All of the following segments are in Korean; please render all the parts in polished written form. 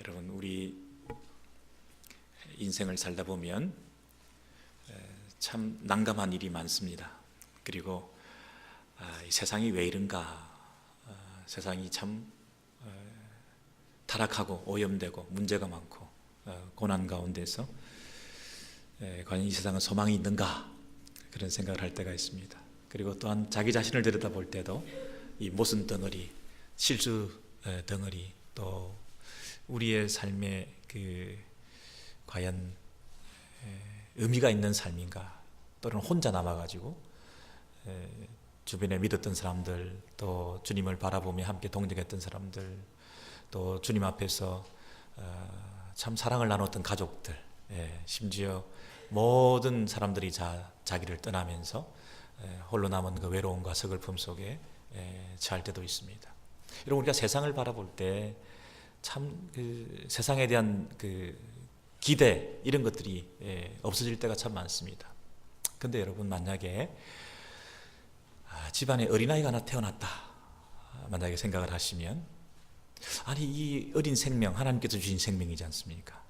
여러분, 우리 인생을 살다 보면 참 난감한 일이 많습니다. 그리고 이 세상이 왜 이런가, 세상이 참 타락하고 오염되고 문제가 많고 고난 가운데서 과연 이 세상은 소망이 있는가, 그런 생각을 할 때가 있습니다. 그리고 또한 자기 자신을 들여다볼 때도 이 모순 덩어리, 실수 덩어리, 또 우리의 삶에 과연 의미가 있는 삶인가, 또는 혼자 남아가지고 주변에 믿었던 사람들, 또 주님을 바라보며 함께 동정했던 사람들, 또 주님 앞에서 참 사랑을 나눴던 가족들, 심지어 모든 사람들이 자기를 떠나면서 홀로 남은 그 외로움과 서글픔 속에 처할 때도 있습니다. 여러분, 우리가 세상을 바라볼 때 참 세상에 대한 기대, 이런 것들이 없어질 때가 참 많습니다. 그런데 여러분, 만약에 집안에 어린아이가 하나 태어났다, 만약에 생각을 하시면, 아니, 이 어린 생명, 하나님께서 주신 생명이지 않습니까?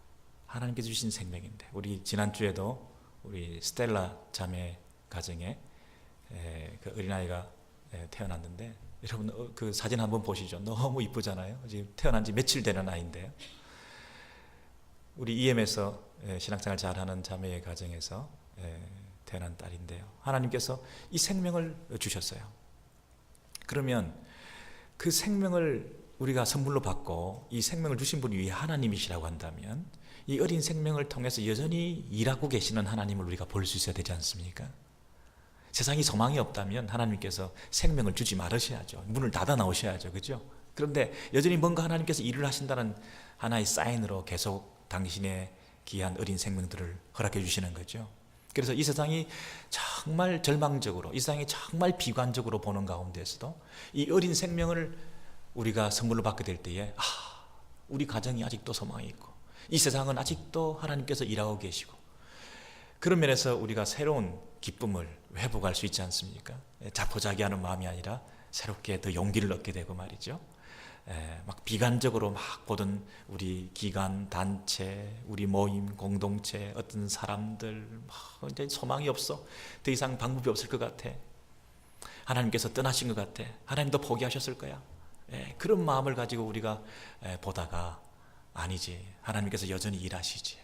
하나님께서 주신 생명인데, 우리 지난주에도 우리 스텔라 자매 가정에 그 어린아이가 태어났는데, 여러분 그 사진 한번 보시죠. 너무 이쁘잖아요. 지금 태어난 지 며칠 되는 아이인데요. 우리 EM에서 신앙생활 잘하는 자매의 가정에서 태어난 딸인데요. 하나님께서 이 생명을 주셨어요. 그러면 그 생명을 우리가 선물로 받고 이 생명을 주신 분이 하나님이시라고 한다면, 이 어린 생명을 통해서 여전히 일하고 계시는 하나님을 우리가 볼 수 있어야 되지 않습니까? 세상이 소망이 없다면 하나님께서 생명을 주지 말으셔야죠. 문을 닫아 나오셔야죠. 그죠? 그런데 여전히 뭔가 하나님께서 일을 하신다는 하나의 사인으로 계속 당신의 귀한 어린 생명들을 허락해 주시는 거죠. 그래서 이 세상이 정말 절망적으로, 이 세상이 정말 비관적으로 보는 가운데서도 이 어린 생명을 우리가 선물로 받게 될 때에, 우리 가정이 아직도 소망이 있고, 이 세상은 아직도 하나님께서 일하고 계시고, 그런 면에서 우리가 새로운 기쁨을 회복할 수 있지 않습니까? 자포자기하는 마음이 아니라 새롭게 더 용기를 얻게 되고 말이죠. 막 비관적으로 막 보던 우리 기관, 단체, 우리 모임, 공동체, 어떤 사람들, 막 이제 소망이 없어, 더 이상 방법이 없을 것 같아, 하나님께서 떠나신 것 같아, 하나님도 포기하셨을 거야, 그런 마음을 가지고 우리가 보다가, 아니지, 하나님께서 여전히 일하시지,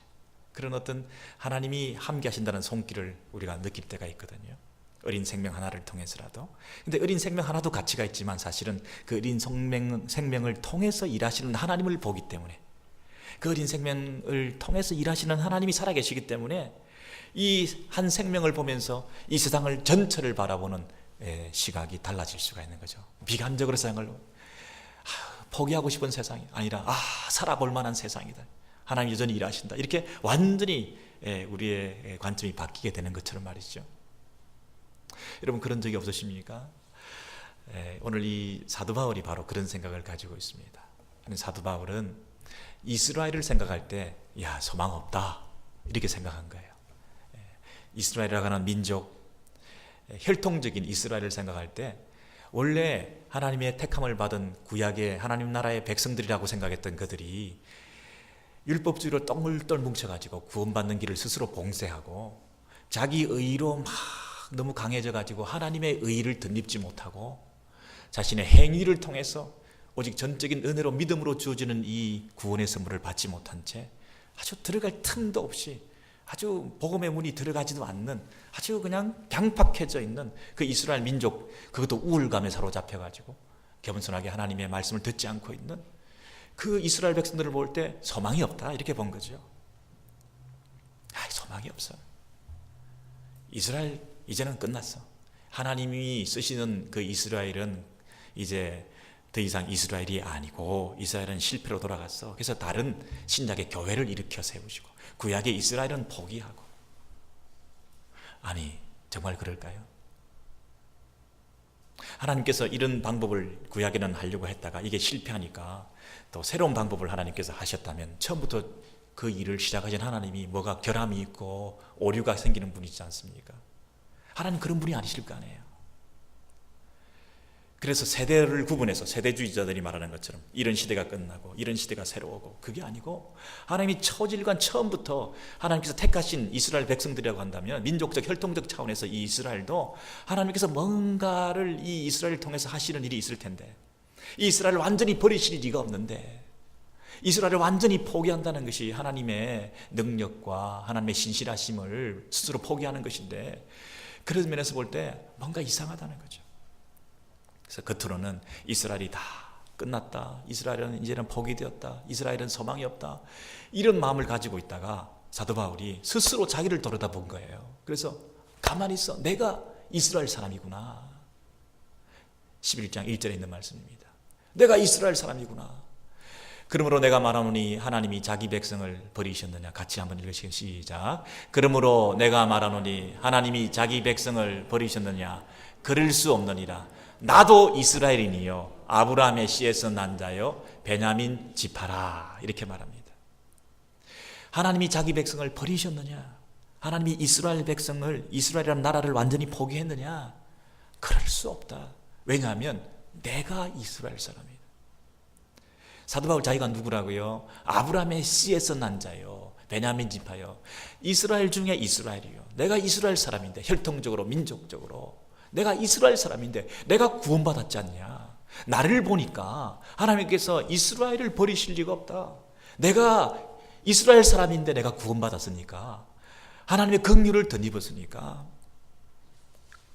그런 어떤 하나님이 함께 하신다는 손길을 우리가 느낄 때가 있거든요. 어린 생명 하나를 통해서라도. 근데 어린 생명 하나도 가치가 있지만, 사실은 그 어린 생명을 통해서 일하시는 하나님을 보기 때문에, 그 어린 생명을 통해서 일하시는 하나님이 살아계시기 때문에, 이 한 생명을 보면서 이 세상을 전체를 바라보는 시각이 달라질 수가 있는 거죠. 비관적으로 세상을 포기하고 싶은 세상이 아니라, 살아볼 만한 세상이다, 하나님 여전히 일하신다, 이렇게 완전히 우리의 관점이 바뀌게 되는 것처럼 말이죠. 여러분, 그런 적이 없으십니까? 오늘 이 사도 바울이 바로 그런 생각을 가지고 있습니다. 사도 바울은 이스라엘을 생각할 때, 소망 없다, 이렇게 생각한 거예요. 이스라엘이라고 하는 민족, 혈통적인 이스라엘을 생각할 때, 원래 하나님의 택함을 받은 구약의 하나님 나라의 백성들이라고 생각했던 그들이 율법주의로 똘똘 뭉쳐가지고 구원받는 길을 스스로 봉쇄하고, 자기 의로 막 너무 강해져가지고 하나님의 의를 덧입지 못하고, 자신의 행위를 통해서 오직 전적인 은혜로 믿음으로 주어지는 이 구원의 선물을 받지 못한 채 아주 들어갈 틈도 없이, 아주 복음의 문이 들어가지도 않는, 아주 그냥 강팍해져 있는 그 이스라엘 민족, 그것도 우울감에 사로잡혀가지고 겸손하게 하나님의 말씀을 듣지 않고 있는 그 이스라엘 백성들을 볼 때 소망이 없다, 이렇게 본 거죠. 소망이 없어. 이스라엘 이제는 끝났어. 하나님이 쓰시는 그 이스라엘은 이제 더 이상 이스라엘이 아니고, 이스라엘은 실패로 돌아갔어. 그래서 다른 신약의 교회를 일으켜 세우시고, 구약의 이스라엘은 포기하고. 아니, 정말 그럴까요? 하나님께서 이런 방법을 구약에는 하려고 했다가 이게 실패하니까 또 새로운 방법을 하나님께서 하셨다면, 처음부터 그 일을 시작하신 하나님이 뭐가 결함이 있고 오류가 생기는 분이지 않습니까? 하나님 그런 분이 아니실 거 아니에요. 그래서 세대를 구분해서 세대주의자들이 말하는 것처럼 이런 시대가 끝나고 이런 시대가 새로 오고, 그게 아니고 하나님이 처질관 처음부터 하나님께서 택하신 이스라엘 백성들이라고 한다면 민족적 혈통적 차원에서 이 이스라엘도 하나님께서 뭔가를 이 이스라엘을 통해서 하시는 일이 있을 텐데, 이 이스라엘을 완전히 버리실 리가 없는데 이스라엘을 완전히 포기한다는 것이 하나님의 능력과 하나님의 신실하심을 스스로 포기하는 것인데, 그런 면에서 볼 때 뭔가 이상하다는 거죠. 그래서 겉으로는 이스라엘이 다 끝났다, 이스라엘은 이제는 포기되었다, 이스라엘은 소망이 없다, 이런 마음을 가지고 있다가 사도 바울이 스스로 자기를 돌아다본 거예요. 그래서 가만히 있어, 내가 이스라엘 사람이구나. 11장 1절에 있는 말씀입니다. 내가 이스라엘 사람이구나. 그러므로 내가 말하노니 하나님이 자기 백성을 버리셨느냐. 같이 한번 읽으시겠습니다. 시작. 그러므로 내가 말하노니 하나님이 자기 백성을 버리셨느냐. 그럴 수 없느니라. 나도 이스라엘인이요 아브라함의 씨에서 난 자요 베냐민 지파라. 이렇게 말합니다. 하나님이 자기 백성을 버리셨느냐, 하나님이 이스라엘 백성을, 이스라엘이라는 나라를 완전히 포기했느냐. 그럴 수 없다. 왜냐하면 내가 이스라엘 사람이다. 사도 바울 자기가 누구라고요? 아브라함의 씨에서 난 자요 베냐민 지파요. 이스라엘 중에 이스라엘이요. 내가 이스라엘 사람인데, 혈통적으로 민족적으로 내가 이스라엘 사람인데 내가 구원받았지 않냐. 나를 보니까 하나님께서 이스라엘을 버리실 리가 없다. 내가 이스라엘 사람인데 내가 구원받았으니까, 하나님의 긍휼을 덧입었으니까,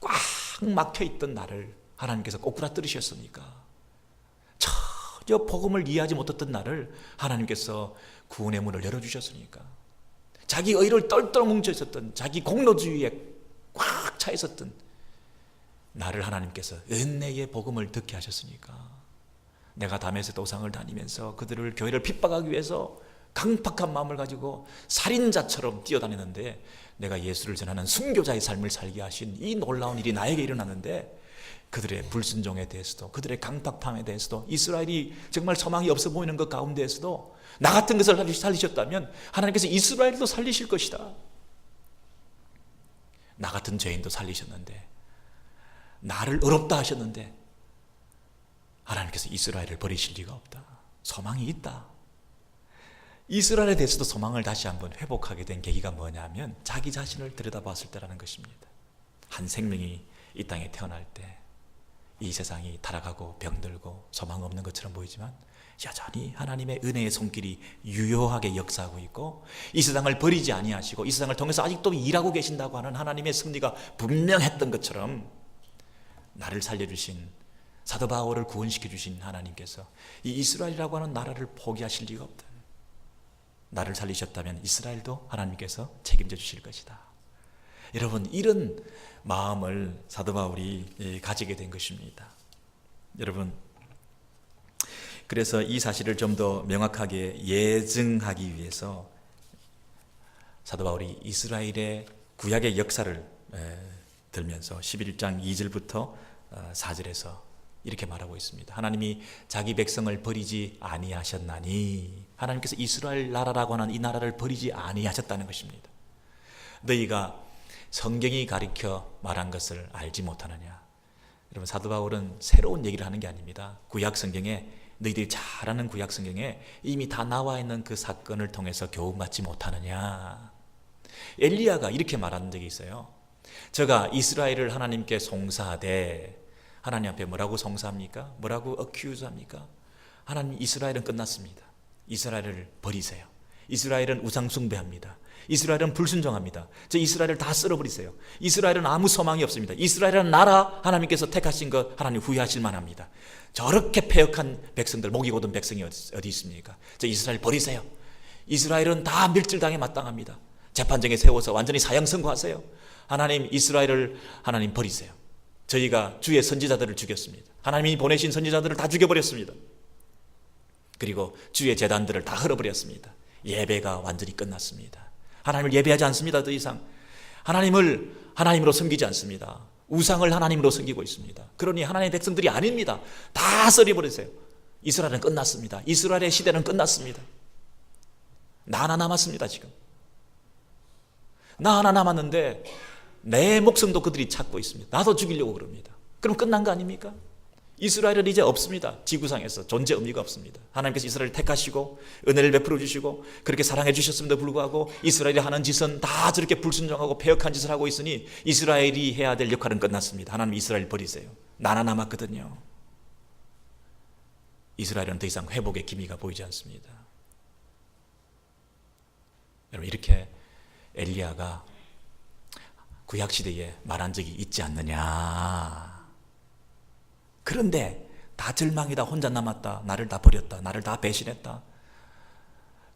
꽉 막혀있던 나를 하나님께서 꼬꾸라뜨리셨으니까, 전혀 복음을 이해하지 못했던 나를 하나님께서 구원의 문을 열어주셨으니까, 자기 의를 똘똘 뭉쳐 있었던, 자기 공로주의에 꽉 차 있었던 나를 하나님께서 은혜의 복음을 듣게 하셨으니까, 내가 다메섹 도상을 다니면서 그들을, 교회를 핍박하기 위해서 강팍한 마음을 가지고 살인자처럼 뛰어다니는데, 내가 예수를 전하는 순교자의 삶을 살게 하신 이 놀라운 일이 나에게 일어났는데, 그들의 불순종에 대해서도, 그들의 강팍함에 대해서도, 이스라엘이 정말 소망이 없어 보이는 것 가운데에서도 나 같은 것을 살리셨다면 하나님께서 이스라엘도 살리실 것이다. 나 같은 죄인도 살리셨는데, 나를 의롭다 하셨는데 하나님께서 이스라엘을 버리실 리가 없다. 소망이 있다. 이스라엘에 대해서도 소망을 다시 한번 회복하게 된 계기가 뭐냐면 자기 자신을 들여다봤을 때라는 것입니다. 한 생명이 이 땅에 태어날 때 이 세상이 타락하고 병들고 소망 없는 것처럼 보이지만 여전히 하나님의 은혜의 손길이 유효하게 역사하고 있고, 이 세상을 버리지 아니하시고 이 세상을 통해서 아직도 일하고 계신다고 하는 하나님의 섭리가 분명했던 것처럼, 나를 살려주신, 사도 바울을 구원시켜주신 하나님께서 이 이스라엘이라고 하는 나라를 포기하실 리가 없다. 나를 살리셨다면 이스라엘도 하나님께서 책임져 주실 것이다. 여러분, 이런 마음을 사도 바울이 가지게 된 것입니다. 여러분, 그래서 이 사실을 좀 더 명확하게 예증하기 위해서 사도 바울이 이스라엘의 구약의 역사를 들면서 11장 2절부터 4절에서 이렇게 말하고 있습니다. 하나님이 자기 백성을 버리지 아니하셨나니, 하나님께서 이스라엘 나라라고 하는 이 나라를 버리지 아니하셨다는 것입니다. 너희가 성경이 가리켜 말한 것을 알지 못하느냐. 여러분, 사도 바울은 새로운 얘기를 하는 게 아닙니다. 구약 성경에, 너희들이 잘 아는 구약 성경에 이미 다 나와 있는 그 사건을 통해서 교훈받지 못하느냐. 엘리야가 이렇게 말한 적이 있어요. 저가 이스라엘을 하나님께 송사하되, 하나님 앞에 뭐라고 송사합니까? 뭐라고 어큐즈합니까? 하나님, 이스라엘은 끝났습니다. 이스라엘을 버리세요. 이스라엘은 우상 숭배합니다. 이스라엘은 불순종합니다. 저 이스라엘을 다 쓸어버리세요. 이스라엘은 아무 소망이 없습니다. 이스라엘은 나라 하나님께서 택하신 것 하나님 후회하실 만합니다. 저렇게 패역한 백성들, 목이 곧은 백성이 어디 있습니까? 저 이스라엘 버리세요. 이스라엘은 다 밀질당에 마땅합니다. 재판정에 세워서 완전히 사형 선고하세요. 하나님, 이스라엘을 하나님 버리세요. 저희가 주의 선지자들을 죽였습니다. 하나님이 보내신 선지자들을 다 죽여버렸습니다. 그리고 주의 제단들을 다 헐어버렸습니다. 예배가 완전히 끝났습니다. 하나님을 예배하지 않습니다. 더 이상 하나님을 하나님으로 섬기지 않습니다. 우상을 하나님으로 섬기고 있습니다. 그러니 하나님의 백성들이 아닙니다. 다 썰어버리세요. 이스라엘은 끝났습니다. 이스라엘의 시대는 끝났습니다. 나 하나 남았습니다. 지금 나 하나 남았는데 내 목숨도 그들이 찾고 있습니다. 나도 죽이려고 그럽니다. 그럼 끝난 거 아닙니까? 이스라엘은 이제 없습니다. 지구상에서 존재 의미가 없습니다. 하나님께서 이스라엘을 택하시고 은혜를 베풀어 주시고 그렇게 사랑해 주셨음에도 불구하고 이스라엘이 하는 짓은 다 저렇게 불순종하고 패역한 짓을 하고 있으니 이스라엘이 해야 될 역할은 끝났습니다. 하나님 이스라엘 버리세요. 나나 남았거든요. 이스라엘은 더 이상 회복의 기미가 보이지 않습니다. 여러분, 이렇게 엘리야가 구약시대에 말한 적이 있지 않느냐. 그런데 다 절망이다, 혼자 남았다, 나를 다 버렸다, 나를 다 배신했다,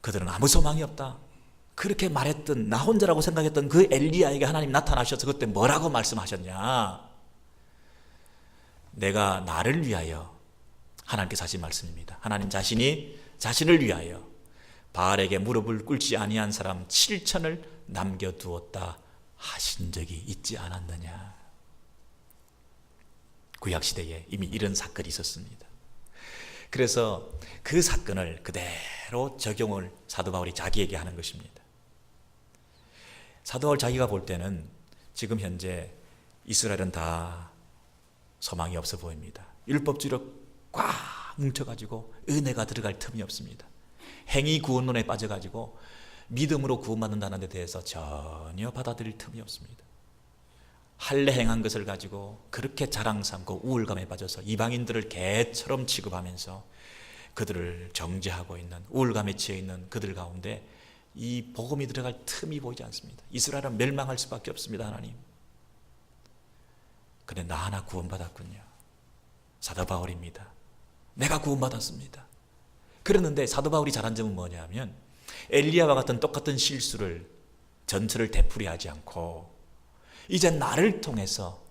그들은 아무 소망이 없다, 그렇게 말했던, 나 혼자라고 생각했던 그 엘리야에게 하나님 나타나셔서 그때 뭐라고 말씀하셨냐. 내가 나를 위하여, 하나님께서 하신 말씀입니다. 하나님 자신이 자신을 위하여 바알에게 무릎을 꿇지 아니한 사람 7천을 남겨두었다 하신 적이 있지 않았느냐. 구약시대에 이미 이런 사건이 있었습니다. 그래서 그 사건을 그대로 적용을 사도 바울이 자기에게 하는 것입니다. 사도 바울 자기가 볼 때는 지금 현재 이스라엘은 다 소망이 없어 보입니다. 율법주의로 꽉 뭉쳐가지고 은혜가 들어갈 틈이 없습니다. 행위 구원론에 빠져가지고 믿음으로 구원받는다는 데 대해서 전혀 받아들일 틈이 없습니다. 할례 행한 것을 가지고 그렇게 자랑 삼고 우울감에 빠져서 이방인들을 개처럼 취급하면서 그들을 정죄하고 있는, 우울감에 취해 있는 그들 가운데 이 복음이 들어갈 틈이 보이지 않습니다. 이스라엘은 멸망할 수밖에 없습니다. 하나님. 근데 나 하나 구원받았군요. 사도 바울입니다. 내가 구원받았습니다. 그랬는데 사도 바울이 잘한 점은 뭐냐면 엘리야와 같은 똑같은 실수를, 전처를 되풀이하지 않고 이제 나를 통해서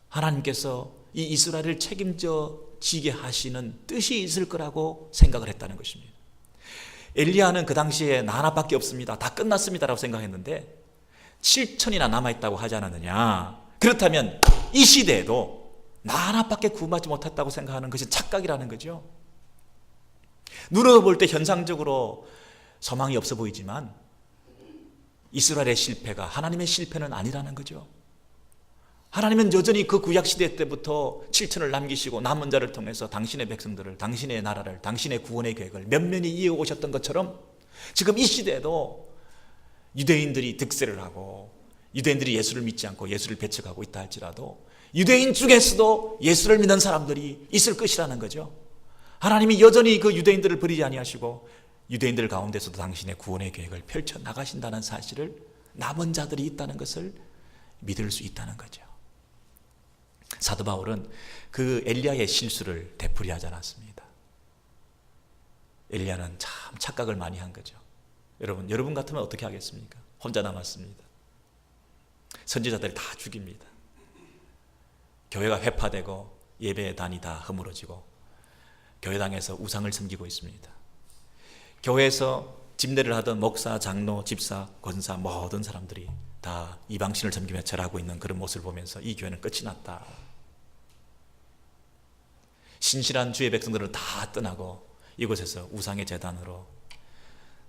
하나님께서 이 이스라엘을 책임져 지게 하시는 뜻이 있을 거라고 생각을 했다는 것입니다. 엘리야는 그 당시에 나 하나밖에 없습니다, 다 끝났습니다라고 생각했는데 7천이나 남아있다고 하지 않았느냐. 그렇다면 이 시대에도 나 하나밖에 구원받지 못했다고 생각하는 것이 착각이라는 거죠. 눈으로 볼 때 현상적으로 소망이 없어 보이지만 이스라엘의 실패가 하나님의 실패는 아니라는 거죠. 하나님은 여전히 그 구약시대 때부터 7천을 남기시고 남은 자를 통해서 당신의 백성들을, 당신의 나라를, 당신의 구원의 계획을 면면히 이어오셨던 것처럼 지금 이 시대에도 유대인들이 득세를 하고 유대인들이 예수를 믿지 않고 예수를 배척하고 있다 할지라도 유대인 중에서도 예수를 믿는 사람들이 있을 것이라는 거죠. 하나님이 여전히 그 유대인들을 버리지 아니하시고 유대인들 가운데서도 당신의 구원의 계획을 펼쳐 나가신다는 사실을, 남은 자들이 있다는 것을 믿을 수 있다는 거죠. 사도 바울은 그 엘리야의 실수를 되풀이하지 않았습니다. 엘리야는 참 착각을 많이 한 거죠. 여러분 같으면 어떻게 하겠습니까? 혼자 남았습니다. 선지자들 다 죽입니다. 교회가 회파되고 예배단이 다 허물어지고 교회당에서 우상을 섬기고 있습니다. 교회에서 집례를 하던 목사, 장로, 집사, 권사 모든 사람들이 다 이방신을 섬기며 절하고 있는 그런 모습을 보면서 이 교회는 끝이 났다. 신실한 주의 백성들을 다 떠나고 이곳에서 우상의 제단으로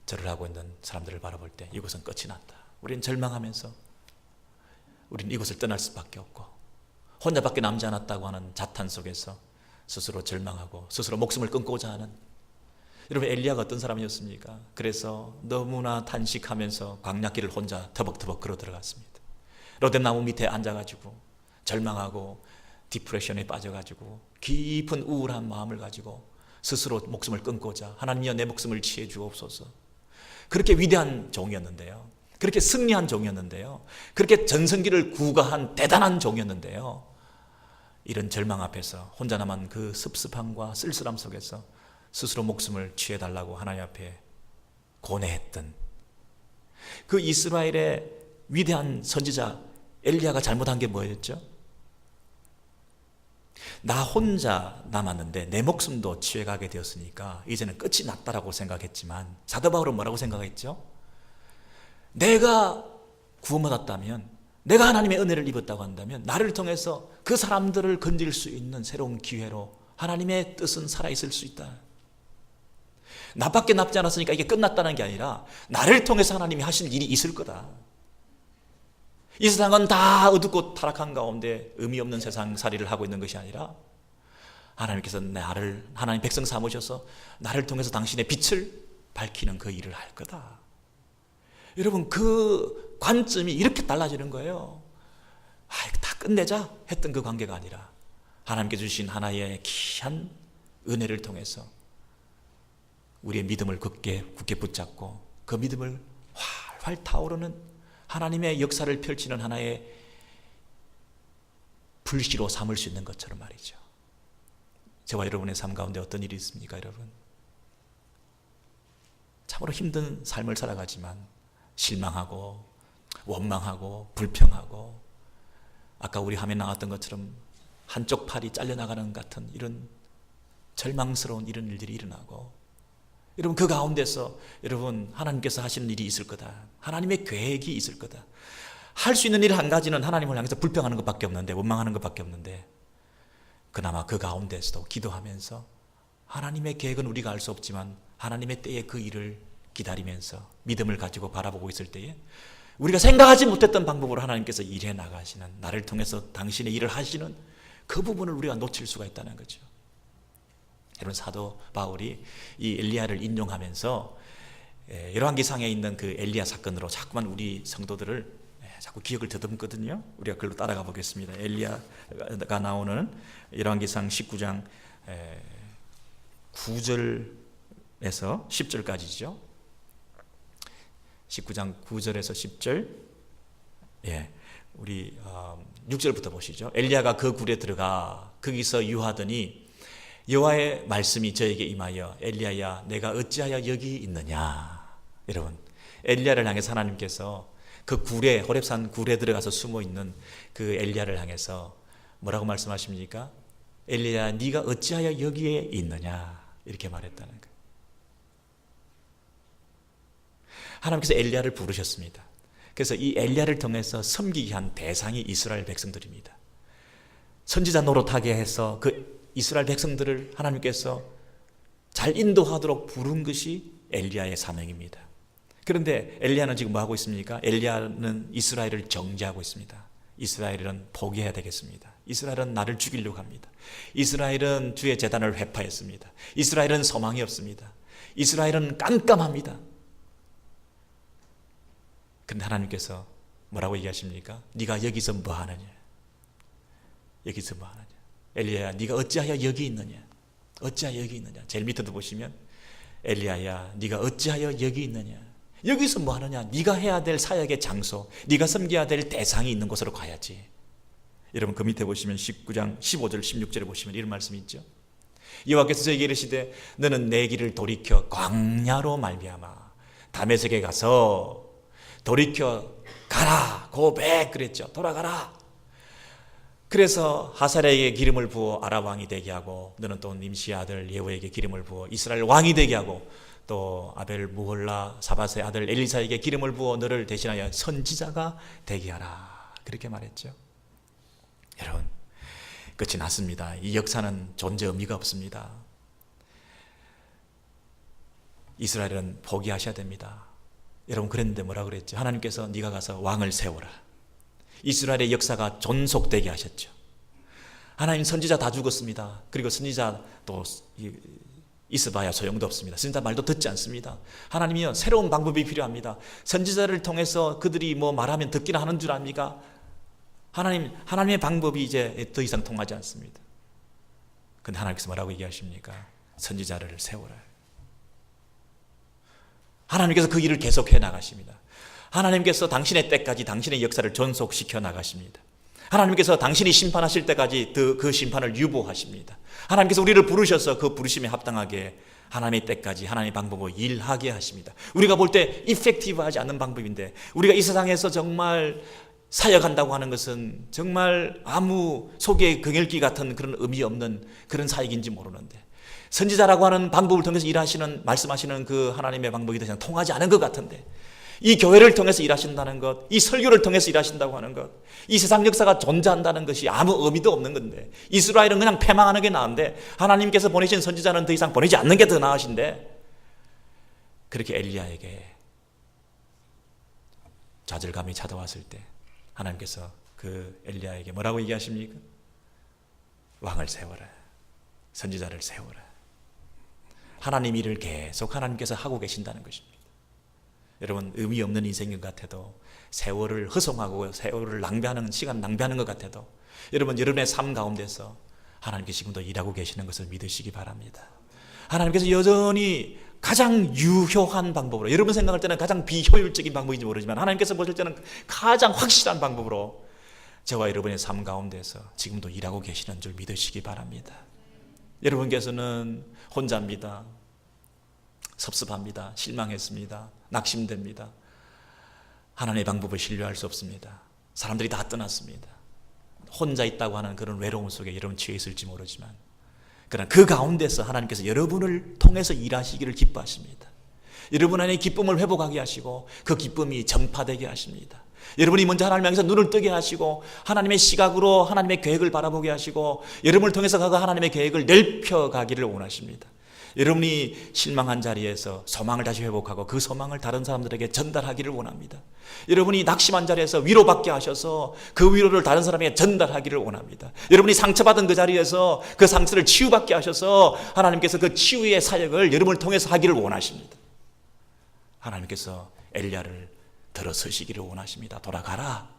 절을 하고 있는 사람들을 바라볼 때 이곳은 끝이 났다. 우리는 절망하면서 우리는 이곳을 떠날 수밖에 없고 혼자밖에 남지 않았다고 하는 자탄 속에서 스스로 절망하고 스스로 목숨을 끊고자 하는, 여러분 엘리야가 어떤 사람이었습니까? 그래서 너무나 탄식하면서 광야길을 혼자 터벅터벅 걸어 들어갔습니다. 로뎀나무 밑에 앉아가지고 절망하고 디프레션에 빠져가지고 깊은 우울한 마음을 가지고 스스로 목숨을 끊고자, 하나님이여 내 목숨을 취해 주옵소서. 그렇게 위대한 종이었는데요, 그렇게 승리한 종이었는데요, 그렇게 전성기를 구가한 대단한 종이었는데요, 이런 절망 앞에서 혼자 남은 그 습습함과 쓸쓸함 속에서 스스로 목숨을 취해달라고 하나님 앞에 고뇌했던 그 이스라엘의 위대한 선지자 엘리야가 잘못한 게 뭐였죠? 나 혼자 남았는데 내 목숨도 취해가게 되었으니까 이제는 끝이 났다라고 생각했지만 사도 바울은 뭐라고 생각했죠? 내가 구원받았다면, 내가 하나님의 은혜를 입었다고 한다면 나를 통해서 그 사람들을 건질 수 있는 새로운 기회로 하나님의 뜻은 살아있을 수 있다. 나밖에 남지 않았으니까 이게 끝났다는 게 아니라 나를 통해서 하나님이 하실 일이 있을 거다. 이 세상은 다 어둡고 타락한 가운데 의미 없는 세상 살이를 하고 있는 것이 아니라 하나님께서 하나님 백성 삼으셔서 나를 통해서 당신의 빛을 밝히는 그 일을 할 거다. 여러분, 그 관점이 이렇게 달라지는 거예요. 다 끝내자 했던 그 관계가 아니라 하나님께 주신 하나의 귀한 은혜를 통해서 우리의 믿음을 굳게 붙잡고 그 믿음을 활활 타오르는 하나님의 역사를 펼치는 하나의 불씨로 삼을 수 있는 것처럼 말이죠. 저와 여러분의 삶 가운데 어떤 일이 있습니까, 여러분? 참으로 힘든 삶을 살아가지만 실망하고 원망하고 불평하고 아까 우리 화면에 나왔던 것처럼 한쪽 팔이 잘려나가는 같은 이런 절망스러운 이런 일들이 일어나고, 여러분 그 가운데서 여러분 하나님께서 하시는 일이 있을 거다. 하나님의 계획이 있을 거다. 할 수 있는 일 한 가지는 하나님을 향해서 불평하는 것밖에 없는데, 원망하는 것밖에 없는데, 그나마 그 가운데서도 기도하면서 하나님의 계획은 우리가 알 수 없지만 하나님의 때에 그 일을 기다리면서 믿음을 가지고 바라보고 있을 때에 우리가 생각하지 못했던 방법으로 하나님께서 일해 나가시는, 나를 통해서 당신의 일을 하시는 그 부분을 우리가 놓칠 수가 있다는 거죠. 여러분, 사도 바울이 이 엘리야를 인용하면서 열왕기상에 있는 그 엘리야 사건으로 자꾸만 우리 성도들을 자꾸 기억을 더듬거든요. 우리가 그걸로 따라가 보겠습니다. 엘리야가 나오는 열왕기상 19장 9절에서 10절까지죠. 19장 9절에서 10절. 우리 6절부터 보시죠. 엘리야가 그 굴에 들어가 거기서 유하더니 여호와의 말씀이 저에게 임하여 엘리야야 내가 어찌하여 여기 있느냐. 여러분, 엘리야를 향해서 하나님께서 그 굴에, 호렙산 굴에 들어가서 숨어 있는 그 엘리야를 향해서 뭐라고 말씀하십니까? 엘리야 네가 어찌하여 여기에 있느냐, 이렇게 말했다는 거예요. 하나님께서 엘리야를 부르셨습니다. 그래서 이 엘리야를 통해서 섬기게 한 대상이 이스라엘 백성들입니다. 선지자 노릇하게 해서 그 이스라엘 백성들을 하나님께서 잘 인도하도록 부른 것이 엘리야의 사명입니다. 그런데 엘리야는 지금 뭐 하고 있습니까? 엘리야는 이스라엘을 정죄하고 있습니다. 이스라엘은 포기해야 되겠습니다. 이스라엘은 나를 죽이려고 합니다. 이스라엘은 주의 제단을 회파했습니다. 이스라엘은 소망이 없습니다. 이스라엘은 깜깜합니다. 그런데 하나님께서 뭐라고 얘기하십니까? 네가 여기서 뭐 하느냐? 여기서 뭐 하느냐? 엘리야야 네가 어찌하여 여기 있느냐? 어찌하여 여기 있느냐? 제일 밑에도 보시면 엘리야야 네가 어찌하여 여기 있느냐? 여기서 뭐 하느냐? 네가 해야 될 사역의 장소, 네가 섬겨야 될 대상이 있는 곳으로 가야지. 여러분 그 밑에 보시면 19장 15절 16절에 보시면 이런 말씀이 있죠. 여호와께서 저에게 이르시되 너는 내 길을 돌이켜 광야로 말미암아 다메섹에 가서 돌이켜 가라. 고백 그랬죠. 돌아가라. 그래서 하사랴에게 기름을 부어 아람 왕이 되게 하고 너는 또 님시의 아들 예후에게 기름을 부어 이스라엘 왕이 되게 하고 또 아벨 무홀라 사밧의 아들 엘리사에게 기름을 부어 너를 대신하여 선지자가 되게 하라. 그렇게 말했죠. 여러분, 끝이 났습니다. 이 역사는 존재 의미가 없습니다. 이스라엘은 포기하셔야 됩니다. 여러분, 그랬는데 뭐라 그랬죠? 하나님께서 네가 가서 왕을 세워라. 이스라엘의 역사가 존속되게 하셨죠. 하나님 선지자 다 죽었습니다. 그리고 선지자 또 있어봐야 소용도 없습니다. 선지자 말도 듣지 않습니다. 하나님이요, 새로운 방법이 필요합니다. 선지자를 통해서 그들이 뭐 말하면 듣기나 하는 줄 압니까? 하나님의 방법이 이제 더 이상 통하지 않습니다. 근데 하나님께서 뭐라고 얘기하십니까? 선지자를 세워라. 하나님께서 그 일을 계속해 나가십니다. 하나님께서 당신의 때까지 당신의 역사를 전속시켜 나가십니다. 하나님께서 당신이 심판하실 때까지 그 심판을 유보하십니다. 하나님께서 우리를 부르셔서 그 부르심에 합당하게 하나님의 때까지 하나님의 방법으로 일하게 하십니다. 우리가 볼 때 이펙티브하지 않는 방법인데, 우리가 이 세상에서 정말 사역한다고 하는 것은 정말 아무 속에 긍휼기 같은 그런 의미 없는 그런 사역인지 모르는데, 선지자라고 하는 방법을 통해서 일하시는, 말씀하시는 그 하나님의 방법이 더 이상 통하지 않은 것 같은데, 이 교회를 통해서 일하신다는 것, 이 설교를 통해서 일하신다고 하는 것, 이 세상 역사가 존재한다는 것이 아무 의미도 없는 건데, 이스라엘은 그냥 패망하는 게 나은데 하나님께서 보내신 선지자는 더 이상 보내지 않는 게 더 나으신데, 그렇게 엘리야에게 좌절감이 찾아왔을 때 하나님께서 그 엘리야에게 뭐라고 얘기하십니까? 왕을 세워라. 선지자를 세우라. 하나님 일을 계속 하나님께서 하고 계신다는 것입니다. 여러분, 의미 없는 인생인 것 같아도, 세월을 허송하고 세월을 낭비하는, 시간 낭비하는 것 같아도 여러분, 여러분의 삶 가운데서 하나님께서 지금도 일하고 계시는 것을 믿으시기 바랍니다. 하나님께서 여전히 가장 유효한 방법으로, 여러분 생각할 때는 가장 비효율적인 방법인지 모르지만 하나님께서 보실 때는 가장 확실한 방법으로 저와 여러분의 삶 가운데서 지금도 일하고 계시는 줄 믿으시기 바랍니다. 여러분께서는 혼자입니다. 섭섭합니다. 실망했습니다. 낙심됩니다. 하나님의 방법을 신뢰할 수 없습니다. 사람들이 다 떠났습니다. 혼자 있다고 하는 그런 외로움 속에 여러분 처해 있을지 모르지만, 그러나 그 가운데서 하나님께서 여러분을 통해서 일하시기를 기뻐하십니다. 여러분 안에 기쁨을 회복하게 하시고 그 기쁨이 전파되게 하십니다. 여러분이 먼저 하나님 향해서 눈을 뜨게 하시고 하나님의 시각으로 하나님의 계획을 바라보게 하시고 여러분을 통해서 그 하나님의 계획을 넓혀가기를 원하십니다. 여러분이 실망한 자리에서 소망을 다시 회복하고 그 소망을 다른 사람들에게 전달하기를 원합니다. 여러분이 낙심한 자리에서 위로받게 하셔서 그 위로를 다른 사람에게 전달하기를 원합니다. 여러분이 상처받은 그 자리에서 그 상처를 치유받게 하셔서 하나님께서 그 치유의 사역을 여러분을 통해서 하기를 원하십니다. 하나님께서 엘리야를 들어서시기를 원하십니다. 돌아가라.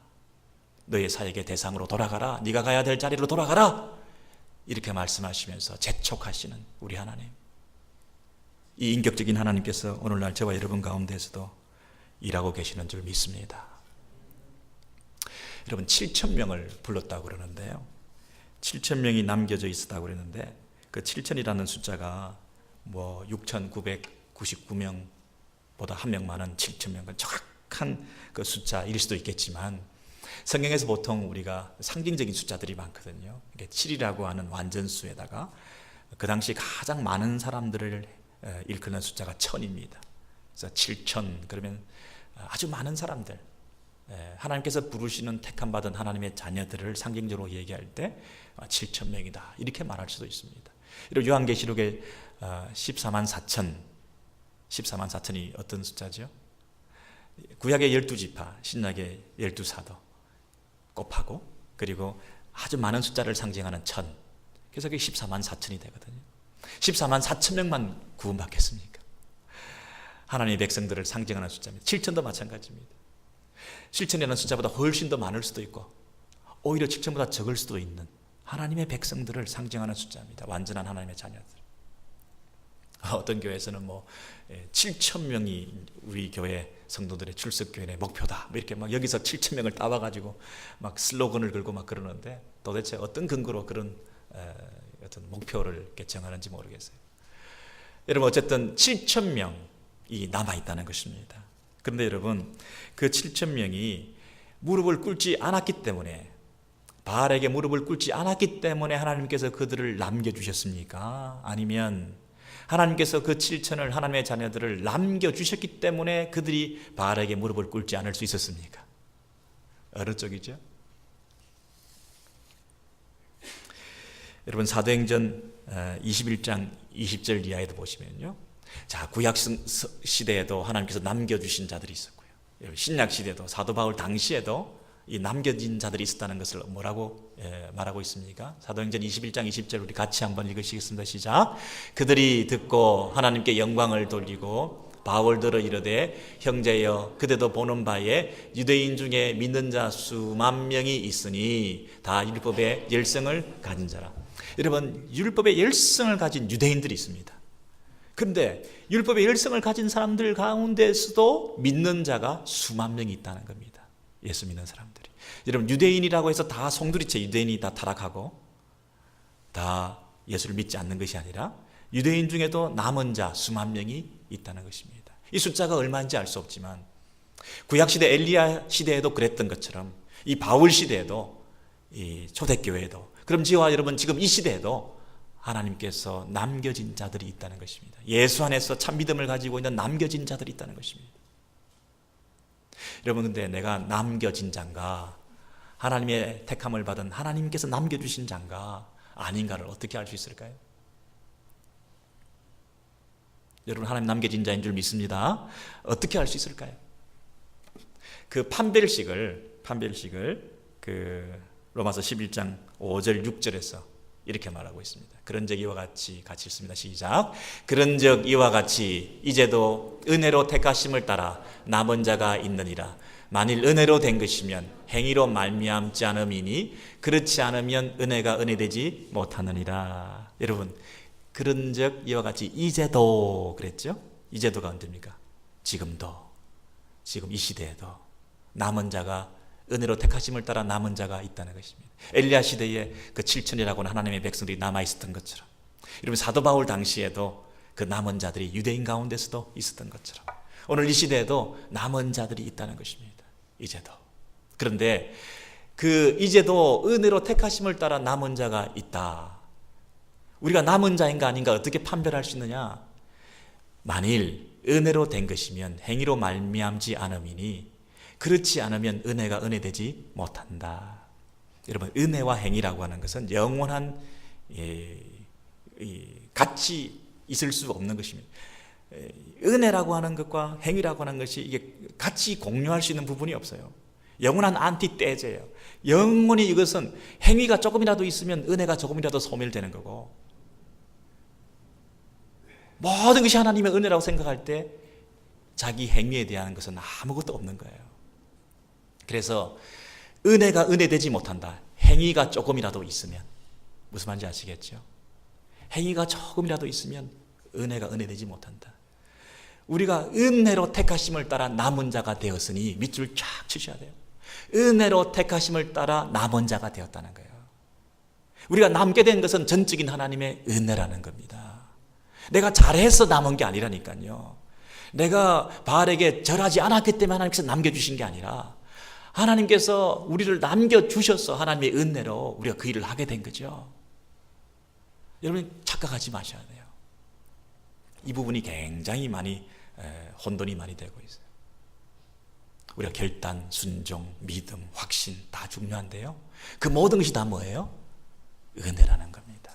너의 사역의 대상으로 돌아가라. 네가 가야 될 자리로 돌아가라. 이렇게 말씀하시면서 재촉하시는 우리 하나님, 이 인격적인 하나님께서 오늘날 저와 여러분 가운데서도 일하고 계시는 줄 믿습니다. 여러분, 7,000명을 불렀다고 그러는데요, 7,000명이 남겨져 있었다고 그랬는데 그 7,000이라는 숫자가 뭐 6,999명보다 한 명 많은 7,000명, 정확한 그 숫자일 수도 있겠지만 성경에서 보통 우리가 상징적인 숫자들이 많거든요. 7이라고 하는 완전수에다가 그 당시 가장 많은 사람들을 일컫는 숫자가 1,000입니다. 그래서 7,000 그러면 아주 많은 사람들, 하나님께서 부르시는 택함받은 하나님의 자녀들을 상징적으로 얘기할 때 7,000명이다 이렇게 말할 수도 있습니다. 그리고 요한계시록에 14만 4천이 어떤 숫자죠? 구약의 12지파, 신약의 12사도 곱하고 그리고 아주 많은 숫자를 상징하는 1,000, 그래서 그게 14만 4천이 되거든요. 14만 4천 명만 구원받겠습니까? 하나님의 백성들을 상징하는 숫자입니다. 7,000도 마찬가지입니다. 7,000이라는 숫자보다 훨씬 더 많을 수도 있고 오히려 7,000보다 적을 수도 있는 하나님의 백성들을 상징하는 숫자입니다. 완전한 하나님의 자녀들. 어떤 교회에서는 뭐 7,000명이 우리 교회 성도들의 출석교회의 목표다, 뭐 이렇게 막 여기서 7,000명을 따와가지고 막 슬로건을 걸고 막 그러는데 도대체 어떤 근거로 그런 어떤 목표를 이렇게 정하는지 모르겠어요. 여러분, 어쨌든 7,000명이 남아있다는 것입니다. 그런데 여러분, 그 7,000명이 무릎을 꿇지 않았기 때문에, 바알에게 무릎을 꿇지 않았기 때문에 하나님께서 그들을 남겨주셨습니까? 아니면 하나님께서 그 7,000을, 하나님의 자녀들을 남겨주셨기 때문에 그들이 바알에게 무릎을 꿇지 않을 수 있었습니까? 어느 쪽이죠? 여러분, 사도행전 21장 20절 이하에도 보시면요, 자, 구약 시대에도 하나님께서 남겨주신 자들이 있었고요, 신약 시대도 사도 바울 당시에도 이 남겨진 자들이 있었다는 것을 뭐라고 말하고 있습니까? 사도행전 21장 20절 우리 같이 한번 읽으시겠습니다. 시작. 그들이 듣고 하나님께 영광을 돌리고 바울들어 이르되, 형제여, 그대도 보는 바에 유대인 중에 믿는 자 수만 명이 있으니 다 율법의 열성을 가진 자라. 여러분, 율법의 열성을 가진 유대인들이 있습니다. 그런데 율법의 열성을 가진 사람들 가운데서도 믿는 자가 수만 명이 있다는 겁니다. 예수 믿는 사람들이. 여러분, 유대인이라고 해서 다 송두리째 유대인이 다 타락하고 다 예수를 믿지 않는 것이 아니라 유대인 중에도 남은 자 수만 명이 있다는 것입니다. 이 숫자가 얼마인지 알 수 없지만 구약시대 엘리야 시대에도 그랬던 것처럼 이 바울 시대에도, 이 초대교회에도, 그럼 저와 여러분 지금 이 시대에도 하나님께서 남겨진 자들이 있다는 것입니다. 예수 안에서 참 믿음을 가지고 있는 남겨진 자들이 있다는 것입니다. 여러분, 근데 내가 남겨진 자인가, 하나님의 택함을 받은 하나님께서 남겨주신 자인가 아닌가를 어떻게 알 수 있을까요? 여러분, 하나님 남겨진 자인 줄 믿습니다. 어떻게 알 수 있을까요? 그 판별식을 그 로마서 11장 5절 6절에서 이렇게 말하고 있습니다. 그런즉 이와 같이 같이 읽습니다. 시작. 그런즉 이와 같이 이제도 은혜로 택하심을 따라 남은 자가 있느니라. 만일 은혜로 된 것이면 행위로 말미암지 않음이니 그렇지 않으면 은혜가 은혜되지 못하느니라. 여러분, 그런즉 이와 같이 이제도 그랬죠? 이제도가 언제입니까? 지금도, 지금 이 시대에도 남은 자가, 은혜로 택하심을 따라 남은 자가 있다는 것입니다. 엘리야 시대에 그 7천이라고 하는 하나님의 백성들이 남아 있었던 것처럼, 여러분 사도 바울 당시에도 그 남은 자들이 유대인 가운데서도 있었던 것처럼 오늘 이 시대에도 남은 자들이 있다는 것입니다. 이제도. 그런데 그 이제도 은혜로 택하심을 따라 남은 자가 있다. 우리가 남은 자인가 아닌가 어떻게 판별할 수 있느냐? 만일 은혜로 된 것이면 행위로 말미암지 않음이니 그렇지 않으면 은혜가 은혜되지 못한다. 여러분, 은혜와 행위라고 하는 것은 영원한 같이 있을 수 없는 것입니다. 은혜라고 하는 것과 행위라고 하는 것이 이게 같이 공유할 수 있는 부분이 없어요. 영원한 안티테제예요. 영원히 이것은 행위가 조금이라도 있으면 은혜가 조금이라도 소멸되는 거고, 모든 것이 하나님의 은혜라고 생각할 때 자기 행위에 대한 것은 아무것도 없는 거예요. 그래서 은혜가 은혜되지 못한다. 행위가 조금이라도 있으면. 무슨 말인지 아시겠죠? 행위가 조금이라도 있으면 은혜가 은혜되지 못한다. 우리가 은혜로 택하심을 따라 남은 자가 되었으니 밑줄 쫙 치셔야 돼요. 은혜로 택하심을 따라 남은 자가 되었다는 거예요. 우리가 남게 된 것은 전적인 하나님의 은혜라는 겁니다. 내가 잘해서 남은 게 아니라니까요. 내가 바알에게 절하지 않았기 때문에 하나님께서 남겨주신 게 아니라 하나님께서 우리를 남겨주셔서 하나님의 은혜로 우리가 그 일을 하게 된 거죠. 여러분, 착각하지 마셔야 돼요. 이 부분이 굉장히 많이 혼돈이 많이 되고 있어요. 우리가 결단, 순종, 믿음, 확신 다 중요한데요, 그 모든 것이 다 뭐예요? 은혜라는 겁니다.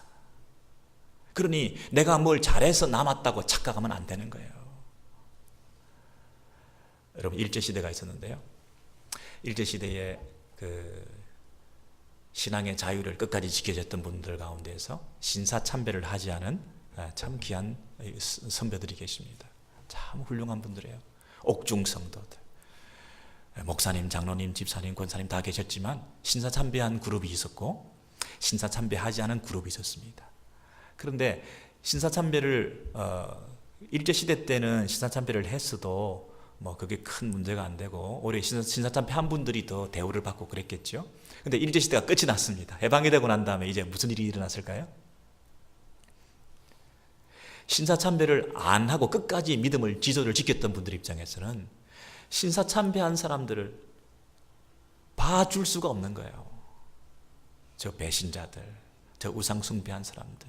그러니 내가 뭘 잘해서 남았다고 착각하면 안 되는 거예요. 여러분, 일제시대가 있었는데요, 일제시대에 그 신앙의 자유를 끝까지 지켜줬던 분들 가운데서 신사참배를 하지 않은 참 귀한 선배들이 계십니다. 참 훌륭한 분들이에요. 옥중성도들, 목사님, 장로님, 집사님, 권사님 다 계셨지만 신사참배한 그룹이 있었고 신사참배하지 않은 그룹이 있었습니다. 그런데 신사참배를 일제시대 때는 신사참배를 했어도 뭐 그게 큰 문제가 안 되고 오히려 신사참배 한 분들이 더 대우를 받고 그랬겠죠. 근데 일제시대가 끝이 났습니다. 해방이 되고 난 다음에 이제 무슨 일이 일어났을까요? 신사참배를 안 하고 끝까지 믿음을, 지도를 지켰던 분들 입장에서는 신사참배한 사람들을 봐줄 수가 없는 거예요. 저 배신자들, 저 우상숭배한 사람들,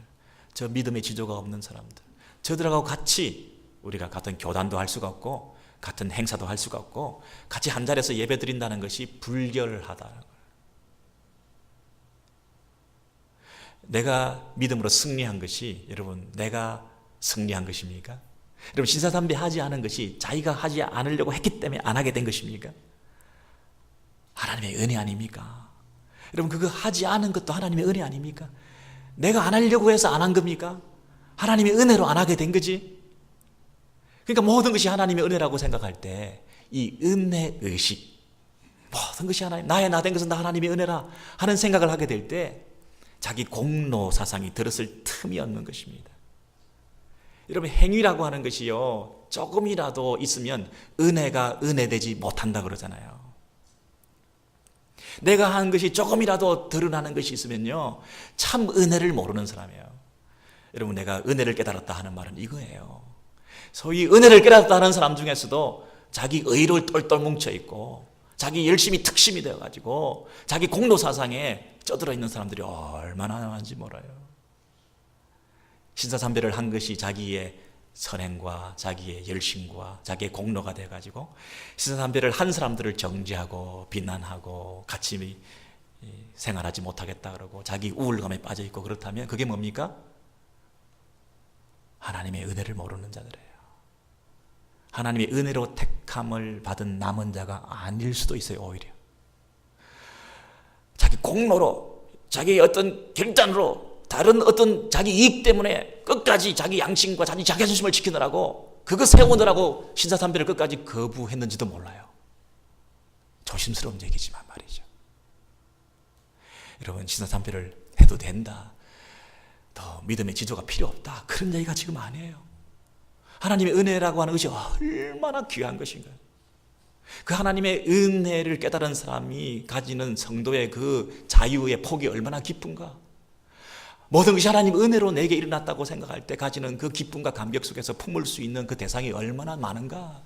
저 믿음의 지도가 없는 사람들, 저들하고 같이 우리가 같은 교단도 할 수가 없고 같은 행사도 할 수가 없고 같이 한 자리에서 예배 드린다는 것이 불결하다는 거예요. 내가 믿음으로 승리한 것이, 여러분, 내가 승리한 것입니까? 여러분, 신사참배 하지 않은 것이 자기가 하지 않으려고 했기 때문에 안 하게 된 것입니까? 하나님의 은혜 아닙니까? 여러분, 그거 하지 않은 것도 하나님의 은혜 아닙니까? 내가 안 하려고 해서 안 한 겁니까? 하나님의 은혜로 안 하게 된 거지. 그러니까 모든 것이 하나님의 은혜라고 생각할 때 이 은혜의식, 모든 것이 하나님, 나의 나 된 것은 다 하나님의 은혜라 하는 생각을 하게 될 때 자기 공로 사상이 들었을 틈이 없는 것입니다. 여러분, 행위라고 하는 것이요, 조금이라도 있으면 은혜가 은혜되지 못한다 그러잖아요. 내가 한 것이 조금이라도 드러나는 것이 있으면요, 참 은혜를 모르는 사람이에요. 여러분, 내가 은혜를 깨달았다 하는 말은 이거예요. 소위 은혜를 깨달았다 하는 사람 중에서도 자기 의로 똘똘 뭉쳐있고 자기 열심히 특심이 되어가지고 자기 공로사상에 쩌들어 있는 사람들이 얼마나 많은지 몰라요. 신사참배를 한 것이 자기의 선행과 자기의 열심과 자기의 공로가 돼가지고 신사참배를 한 사람들을 정죄하고 비난하고 같이 생활하지 못하겠다 그러고 자기 우울감에 빠져있고, 그렇다면 그게 뭡니까? 하나님의 은혜를 모르는 자들이에요. 하나님의 은혜로 택함을 받은 남은 자가 아닐 수도 있어요. 오히려 자기 공로로, 자기의 어떤 결단으로 다른 어떤 자기 이익 때문에 끝까지 자기 양심과 자기 자존심을 지키느라고 그거 세우느라고 신사참배를 끝까지 거부했는지도 몰라요. 조심스러운 얘기지만 말이죠. 여러분, 신사참배를 해도 된다, 더 믿음의 지조가 필요 없다, 그런 얘기가 지금 아니에요. 하나님의 은혜라고 하는 것이 얼마나 귀한 것인가요? 그 하나님의 은혜를 깨달은 사람이 가지는 성도의 그 자유의 폭이 얼마나 깊은가. 모든 것이 하나님 은혜로 내게 일어났다고 생각할 때 가지는 그 기쁨과 감격 속에서 품을 수 있는 그 대상이 얼마나 많은가.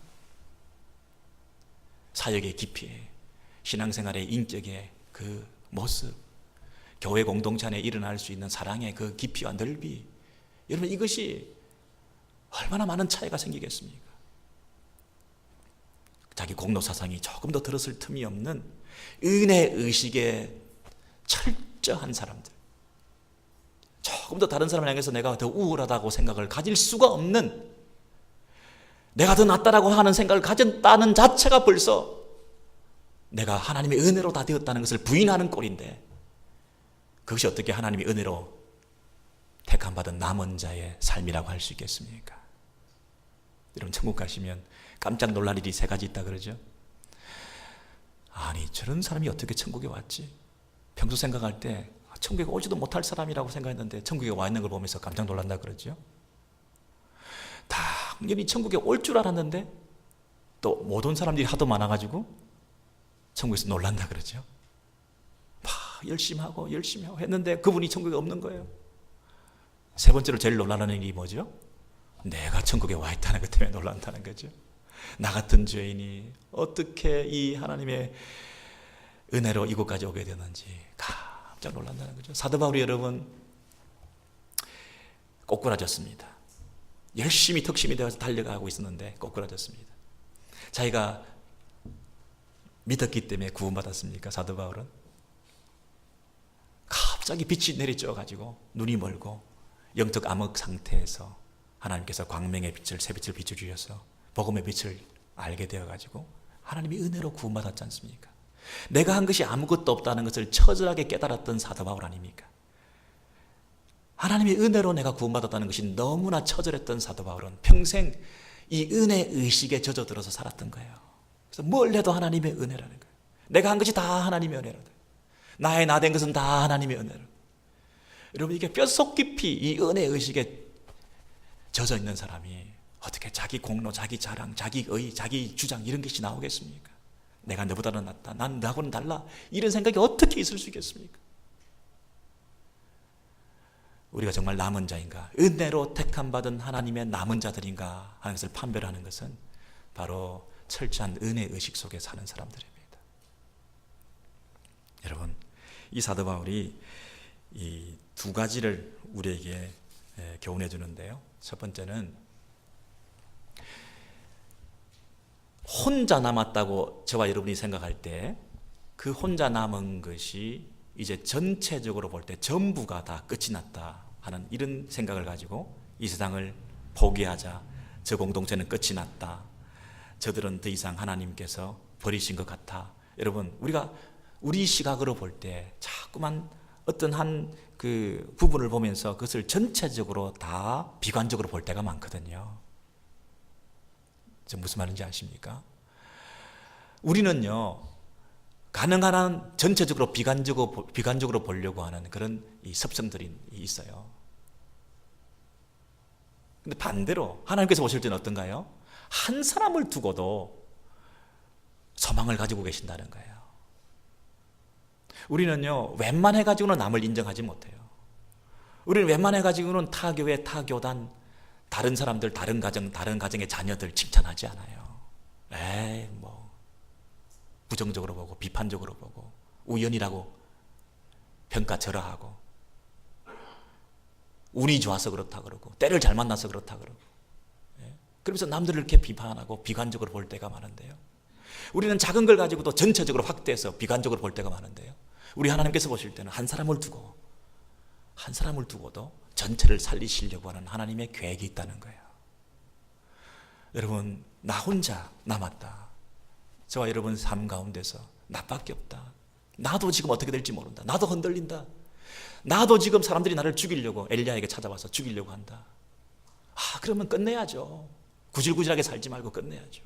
사역의 깊이, 신앙생활의 인격의 그 모습, 교회 공동체 안에 일어날 수 있는 사랑의 그 깊이와 넓이, 여러분, 이것이 얼마나 많은 차이가 생기겠습니까? 자기 공로 사상이 조금 더 들었을 틈이 없는 은혜 의식에 철저한 사람들, 조금 더 다른 사람을 향해서 내가 더 우월하다고 생각을 가질 수가 없는, 내가 더 낫다라고 하는 생각을 가졌다는 자체가 벌써 내가 하나님의 은혜로 다 되었다는 것을 부인하는 꼴인데, 그것이 어떻게 하나님의 은혜로 택함받은 남은 자의 삶이라고 할 수 있겠습니까? 여러분, 천국 가시면 깜짝 놀랄 일이 3가지 있다 그러죠. 아니, 저런 사람이 어떻게 천국에 왔지? 평소 생각할 때 천국에 오지도 못할 사람이라고 생각했는데 천국에 와 있는 걸 보면서 깜짝 놀란다 그러죠. 당연히 천국에 올 줄 알았는데 또 못 온 사람들이 하도 많아가지고 천국에서 놀란다 그러죠. 열심히 하고 했는데 그분이 천국에 없는 거예요. 3번째로 제일 놀라는 일이 뭐죠? 내가 천국에 와 있다는 것 때문에 놀란다는 거죠. 나 같은 죄인이 어떻게 이 하나님의 은혜로 이곳까지 오게 되는지 깜짝 놀란다는 거죠. 사도 바울이 여러분 꼬꾸라졌습니다. 열심히 특심이 되어서 달려가고 있었는데 꼬꾸라졌습니다. 자기가 믿었기 때문에 구원받았습니까? 사도 바울은 갑자기 빛이 내리쬐어가지고 눈이 멀고 영적 암흑 상태에서 하나님께서 광명의 빛을, 새빛을 비춰주셔서 복음의 빛을 알게 되어가지고 하나님의 은혜로 구원받았지 않습니까? 내가 한 것이 아무것도 없다는 것을 처절하게 깨달았던 사도 바울 아닙니까? 하나님의 은혜로 내가 구원받았다는 것이 너무나 처절했던 사도 바울은 평생 이 은혜 의식에 젖어들어서 살았던 거예요. 그래서 뭘 해도 하나님의 은혜라는 거예요. 내가 한 것이 다 하나님의 은혜라는 거예요. 나의 나 된 것은 다 하나님의 은혜로. 여러분, 이게 뼛속 깊이 이 은혜 의식에 젖어 있는 사람이 어떻게 자기 공로, 자기 자랑, 자기 의, 자기 주장 이런 것이 나오겠습니까? 내가 너보다는 낫다, 난 너하고는 달라, 이런 생각이 어떻게 있을 수 있겠습니까? 우리가 정말 남은 자인가, 은혜로 택함받은 하나님의 남은 자들인가 하는 것을 판별하는 것은 바로 철저한 은혜 의식 속에 사는 사람들입니다. 여러분, 이 사도 바울이 이 2가지를 우리에게 교훈해 주는데요. 첫 번째는 혼자 남았다고 저와 여러분이 생각할 때 그 혼자 남은 것이 이제 전체적으로 볼 때 전부가 다 끝이 났다 하는 이런 생각을 가지고 이 세상을 포기하자, 저 공동체는 끝이 났다, 저들은 더 이상 하나님께서 버리신 것 같아. 여러분, 우리가 우리 시각으로 볼 때 자꾸만 어떤 한 그 부분을 보면서 그것을 전체적으로 다 비관적으로 볼 때가 많거든요. 저 무슨 말인지 아십니까? 우리는요, 가능한 한 전체적으로 비관적으로 보려고 하는 그런 이 습성들이 있어요. 근데 반대로 하나님께서 보실 때는 어떤가요? 한 사람을 두고도 소망을 가지고 계신다는 거예요. 우리는요, 웬만해가지고는 남을 인정하지 못해요. 우리는 웬만해가지고는 타 교회, 타 교단, 다른 사람들, 다른 가정, 다른 가정의 자녀들 칭찬하지 않아요. 부정적으로 보고, 비판적으로 보고, 우연이라고 평가절하하고, 운이 좋아서 그렇다 그러고, 때를 잘 만나서 그렇다 그러고, 그러면서 남들을 이렇게 비판하고 비관적으로 볼 때가 많은데요. 우리는 작은 걸 가지고도 전체적으로 확대해서 비관적으로 볼 때가 많은데요. 우리 하나님께서 보실 때는 한 사람을 두고도 전체를 살리시려고 하는 하나님의 계획이 있다는 거예요. 여러분, 나 혼자 남았다. 저와 여러분 삶 가운데서 나밖에 없다. 나도 지금 어떻게 될지 모른다. 나도 흔들린다. 나도 지금 사람들이 나를 죽이려고, 엘리야에게 찾아와서 죽이려고 한다. 그러면 끝내야죠. 구질구질하게 살지 말고 끝내야죠.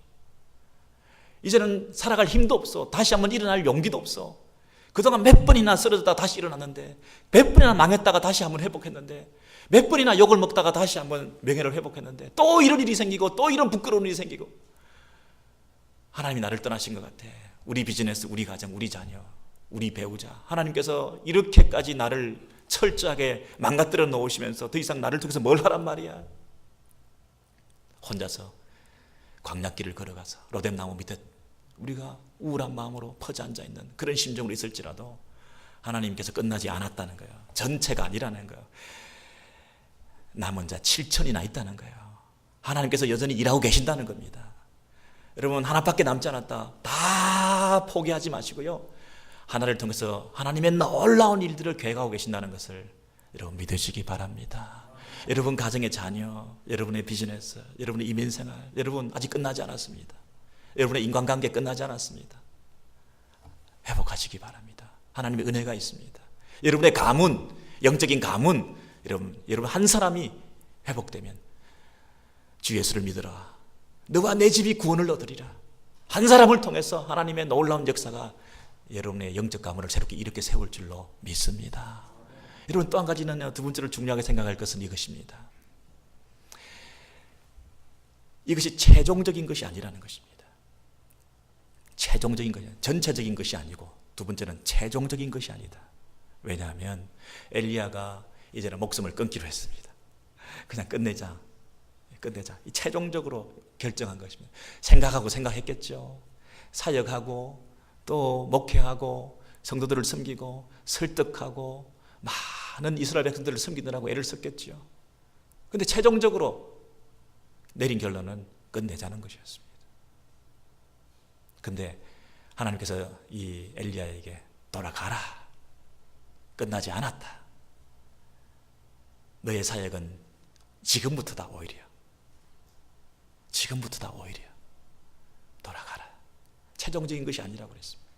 이제는 살아갈 힘도 없어. 다시 한번 일어날 용기도 없어. 그동안 몇 번이나 쓰러졌다가 다시 일어났는데, 몇 번이나 망했다가 다시 한번 회복했는데, 몇 번이나 욕을 먹다가 다시 한번 명예를 회복했는데, 또 이런 일이 생기고 또 이런 부끄러운 일이 생기고, 하나님이 나를 떠나신 것 같아. 우리 비즈니스, 우리 가정, 우리 자녀, 우리 배우자, 하나님께서 이렇게까지 나를 철저하게 망가뜨려 놓으시면서 더 이상 나를 통해서 뭘 하란 말이야. 혼자서 광야길을 걸어가서 로뎀나무 밑에 우리가 우울한 마음으로 퍼져 앉아있는 그런 심정으로 있을지라도 하나님께서 끝나지 않았다는 거예요. 전체가 아니라는 거예요. 남은 자 7천이나 있다는 거예요. 하나님께서 여전히 일하고 계신다는 겁니다. 여러분, 하나밖에 남지 않았다, 다 포기하지 마시고요, 하나를 통해서 하나님의 놀라운 일들을 계획하고 계신다는 것을 여러분 믿으시기 바랍니다. 여러분 가정의 자녀, 여러분의 비즈니스, 여러분의 이민생활, 여러분 아직 끝나지 않았습니다. 여러분의 인간관계 끝나지 않았습니다. 회복하시기 바랍니다. 하나님의 은혜가 있습니다. 여러분의 가문, 영적인 가문, 여러분 한 사람이 회복되면 주 예수를 믿으라, 너와 내 집이 구원을 얻으리라. 한 사람을 통해서 하나님의 놀라운 역사가 여러분의 영적 가문을 새롭게 이렇게 세울 줄로 믿습니다. 여러분, 또 한 가지는, 두 번째로 중요하게 생각할 것은 이것입니다. 이것이 최종적인 것이 아니라는 것입니다. 최종적인 것이, 전체적인 것이 아니고, 두 번째는 최종적인 것이 아니다. 왜냐하면 엘리야가 이제는 목숨을 끊기로 했습니다. 그냥 끝내자. 이 최종적으로 결정한 것입니다. 생각했겠죠. 사역하고 또 목회하고 성도들을 섬기고 설득하고 많은 이스라엘 백성들을 섬기느라고 애를 썼겠죠. 그런데 최종적으로 내린 결론은 끝내자는 것이었습니다. 그런데 하나님께서 이 엘리야에게 돌아가라, 끝나지 않았다, 너의 사역은 지금부터다, 오히려 돌아가라. 최종적인 것이 아니라고 그랬습니다.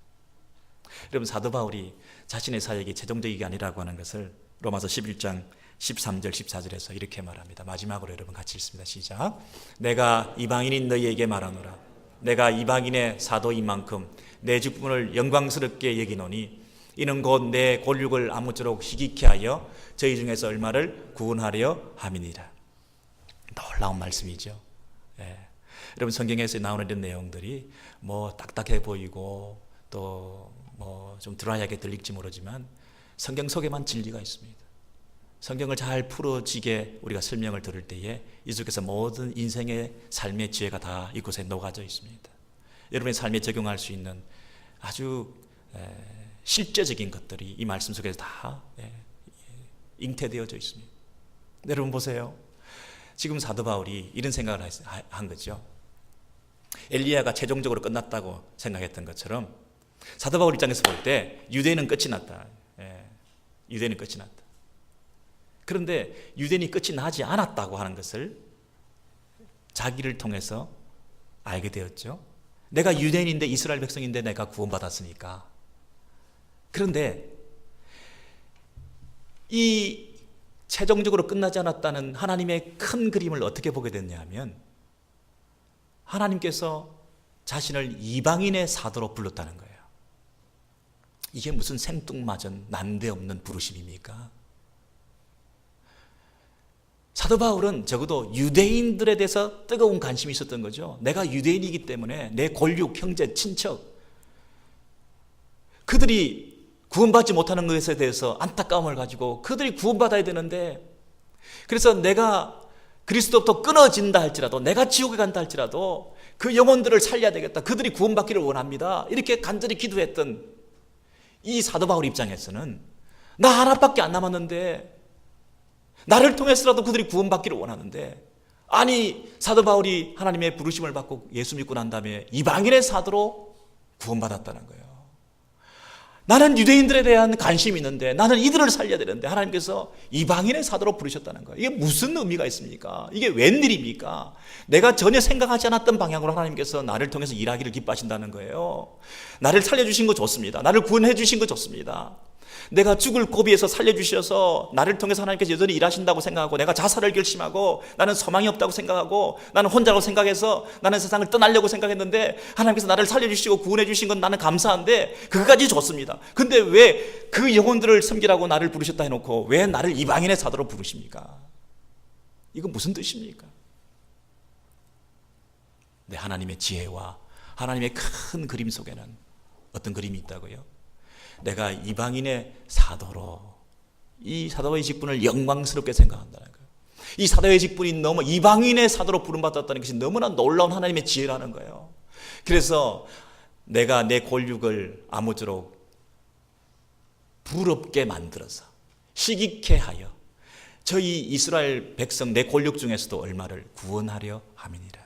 여러분, 사도 바울이 자신의 사역이 최종적이 아니라고 하는 것을 로마서 11장 13절 14절에서 이렇게 말합니다. 마지막으로 여러분 같이 읽습니다. 시작. 내가 이방인인 너희에게 말하노라. 내가 이방인의 사도인 만큼 내 직분을 영광스럽게 여기노니 이는 곧 내 권력을 아무쪼록 희귀케 하여 저희 중에서 얼마를 구원하려 함이니라. 놀라운 말씀이죠. 여러분, 성경에서 나오는 이런 내용들이 딱딱해 보이고 또 좀 드라이하게 들릴지 모르지만 성경 속에만 진리가 있습니다. 성경을 잘 풀어지게 우리가 설명을 들을 때에 이 속에서 모든 인생의 삶의 지혜가 다 이곳에 녹아져 있습니다. 여러분의 삶에 적용할 수 있는 아주 실제적인 것들이 이 말씀 속에서 다 잉태되어져 있습니다. 여러분 보세요. 지금 사도 바울이 이런 생각을 한 거죠. 엘리야가 최종적으로 끝났다고 생각했던 것처럼 사도 바울 입장에서 볼 때 유대인은 끝이 났다. 유대인은 끝이 났다. 그런데 유대인이 끝이 나지 않았다고 하는 것을 자기를 통해서 알게 되었죠. 내가 유대인인데, 이스라엘 백성인데 내가 구원받았으니까. 그런데 이 최종적으로 끝나지 않았다는 하나님의 큰 그림을 어떻게 보게 됐냐면, 하나님께서 자신을 이방인의 사도로 불렀다는 거예요. 이게 무슨 생뚱맞은 난데없는 부르심입니까? 사도 바울은 적어도 유대인들에 대해서 뜨거운 관심이 있었던 거죠. 내가 유대인이기 때문에 내 골육, 형제, 친척, 그들이 구원받지 못하는 것에 대해서 안타까움을 가지고 그들이 구원받아야 되는데, 그래서 내가 그리스도부터 끊어진다 할지라도, 내가 지옥에 간다 할지라도 그 영혼들을 살려야 되겠다, 그들이 구원받기를 원합니다, 이렇게 간절히 기도했던 이 사도 바울 입장에서는 나 하나밖에 안 남았는데, 나를 통해서라도 그들이 구원받기를 원하는데, 아니 사도 바울이 하나님의 부르심을 받고 예수 믿고 난 다음에 이방인의 사도로 구원받았다는 거예요. 나는 유대인들에 대한 관심이 있는데, 나는 이들을 살려야 되는데 하나님께서 이방인의 사도로 부르셨다는 거예요. 이게 무슨 의미가 있습니까? 이게 웬일입니까? 내가 전혀 생각하지 않았던 방향으로 하나님께서 나를 통해서 일하기를 기뻐하신다는 거예요. 나를 살려주신 거 좋습니다. 나를 구원해 주신 거 좋습니다. 내가 죽을 고비에서 살려주셔서 나를 통해서 하나님께서 여전히 일하신다고 생각하고 내가 자살을 결심하고 나는 소망이 없다고 생각하고 나는 혼자라고 생각해서 나는 세상을 떠나려고 생각했는데 하나님께서 나를 살려주시고 구원해 주신 건 나는 감사한데 그것까지 좋습니다. 근데 왜 그 영혼들을 섬기라고 나를 부르셨다 해놓고 왜 나를 이방인의 사도로 부르십니까? 이거 무슨 뜻입니까? 네, 하나님의 지혜와 하나님의 큰 그림 속에는 어떤 그림이 있다고요? 내가 이방인의 사도로 이 사도의 직분을 영광스럽게 생각한다는 거예요. 이 사도의 직분이 너무 이방인의 사도로 부름받았다는 것이 너무나 놀라운 하나님의 지혜라는 거예요. 그래서 내가 내 골육을 아무쪼록 부럽게 만들어서 시기케 하여 저희 이스라엘 백성 내 골육 중에서도 얼마를 구원하려 함이니라.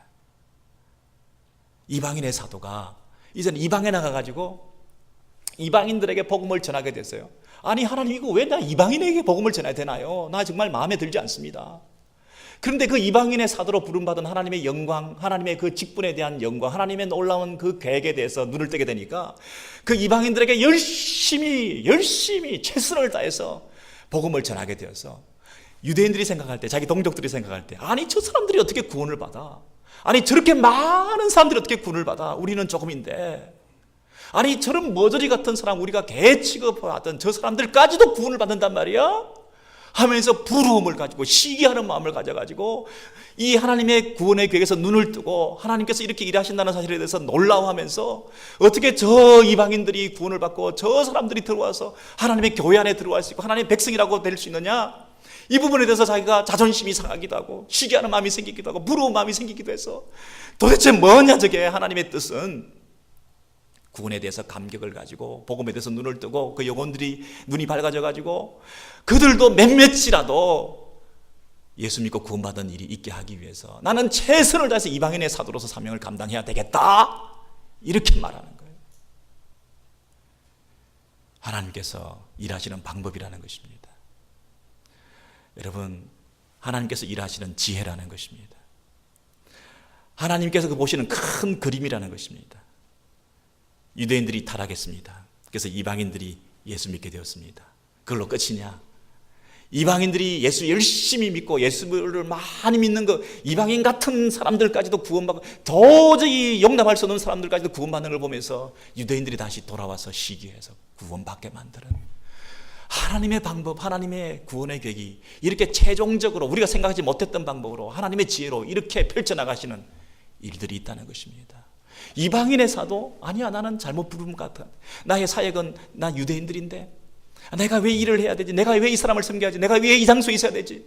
이방인의 사도가 이제는 이방에 나가가지고 이방인들에게 복음을 전하게 됐어요. 아니 하나님 이거 왜 나 이방인에게 복음을 전해야 되나요? 나 정말 마음에 들지 않습니다. 그런데 그 이방인의 사도로 부름받은 하나님의 영광, 하나님의 그 직분에 대한 영광, 하나님의 놀라운 그 계획에 대해서 눈을 뜨게 되니까 그 이방인들에게 열심히 최선을 다해서 복음을 전하게 되어서 유대인들이 생각할 때, 자기 동족들이 생각할 때 아니 저 사람들이 어떻게 구원을 받아? 아니 저렇게 많은 사람들이 어떻게 구원을 받아? 우리는 조금인데 아니 저런 머저리 같은 사람 우리가 개 취급하던 저 사람들까지도 구원을 받는단 말이야? 하면서 부러움을 가지고 시기하는 마음을 가져가지고 이 하나님의 구원의 계획에서 눈을 뜨고 하나님께서 이렇게 일하신다는 사실에 대해서 놀라워하면서 어떻게 저 이방인들이 구원을 받고 저 사람들이 들어와서 하나님의 교회 안에 들어갈 수 있고 하나님의 백성이라고 될 수 있느냐? 이 부분에 대해서 자기가 자존심이 상하기도 하고 시기하는 마음이 생기기도 하고 부러운 마음이 생기기도 해서 도대체 뭐냐 저게 하나님의 뜻은? 구원에 대해서 감격을 가지고 복음에 대해서 눈을 뜨고 그 영혼들이 눈이 밝아져 가지고 그들도 몇몇이라도 예수 믿고 구원받은 일이 있게 하기 위해서 나는 최선을 다해서 이방인의 사도로서 사명을 감당해야 되겠다 이렇게 말하는 거예요. 하나님께서 일하시는 방법이라는 것입니다. 여러분 하나님께서 일하시는 지혜라는 것입니다. 하나님께서 그 보시는 큰 그림이라는 것입니다. 유대인들이 타락했습니다. 그래서 이방인들이 예수 믿게 되었습니다. 그걸로 끝이냐? 이방인들이 예수 열심히 믿고 예수를 많이 믿는 그 이방인 같은 사람들까지도 구원받고 도저히 용납할 수 없는 사람들까지도 구원받는 걸 보면서 유대인들이 다시 돌아와서 시기해서 구원받게 만드는 하나님의 방법, 하나님의 구원의 계획이 이렇게 최종적으로 우리가 생각하지 못했던 방법으로 하나님의 지혜로 이렇게 펼쳐나가시는 일들이 있다는 것입니다. 이방인의 사도? 아니야 나는 잘못 부른 것 같아. 나의 사역은 나 유대인들인데 내가 왜 일을 해야 되지? 내가 왜 이 사람을 섬겨야지? 내가 왜 이 장소에 있어야 되지?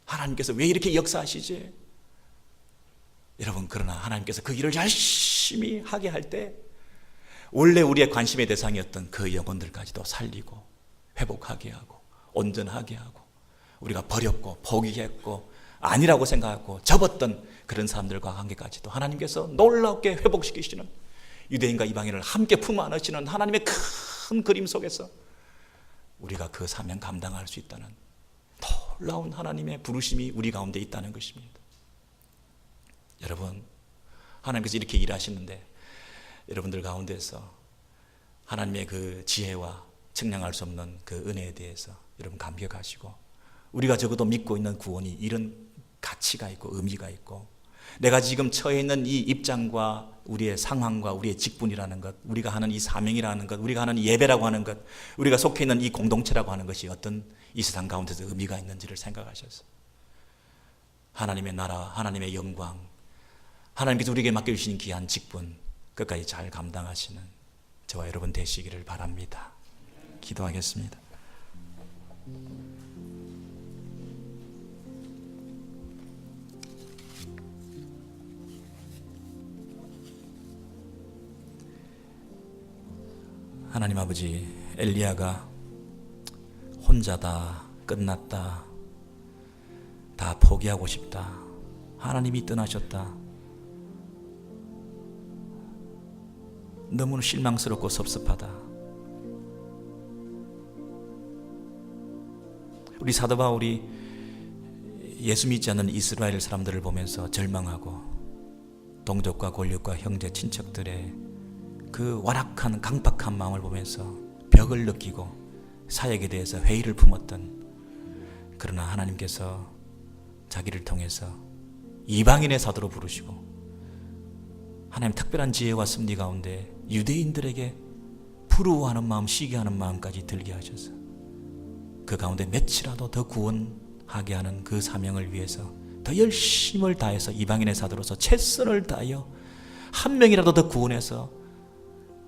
하나님께서 왜 이렇게 역사하시지? 여러분 그러나 하나님께서 그 일을 열심히 하게 할 때 원래 우리의 관심의 대상이었던 그 영혼들까지도 살리고 회복하게 하고 온전하게 하고 우리가 버렸고 포기했고 아니라고 생각하고 접었던 그런 사람들과 관계까지도 하나님께서 놀랍게 회복시키시는 유대인과 이방인을 함께 품 안으시는 하나님의 큰 그림 속에서 우리가 그 사명 감당할 수 있다는 놀라운 하나님의 부르심이 우리 가운데 있다는 것입니다. 여러분 하나님께서 이렇게 일하시는데 여러분들 가운데서 하나님의 그 지혜와 측량할 수 없는 그 은혜에 대해서 여러분 감격하시고 우리가 적어도 믿고 있는 구원이 이런 가치가 있고 의미가 있고 내가 지금 처해 있는 이 입장과 우리의 상황과 우리의 직분이라는 것, 우리가 하는 이 사명이라는 것, 우리가 하는 이 예배라고 하는 것, 우리가 속해 있는 이 공동체라고 하는 것이 어떤 이 세상 가운데서 의미가 있는지를 생각하셔서 하나님의 나라, 하나님의 영광, 하나님께서 우리에게 맡겨주신 귀한 직분 끝까지 잘 감당하시는 저와 여러분 되시기를 바랍니다. 기도하겠습니다. 하나님 아버지, 엘리야가 혼자다, 끝났다, 다 포기하고 싶다, 하나님이 떠나셨다, 너무나 실망스럽고 섭섭하다. 우리 사도 바울이 예수 믿지 않는 이스라엘 사람들을 보면서 절망하고 동족과 권력과 형제 친척들의 그 완악한 강박한 마음을 보면서 벽을 느끼고 사역에 대해서 회의를 품었던, 그러나 하나님께서 자기를 통해서 이방인의 사도로 부르시고 하나님 특별한 지혜와 섭리 가운데 유대인들에게 부러워하는 마음, 시기하는 마음까지 들게 하셔서 그 가운데 몇이라도 더 구원하게 하는 그 사명을 위해서 더 열심을 다해서 이방인의 사도로서 최선을 다하여 한 명이라도 더 구원해서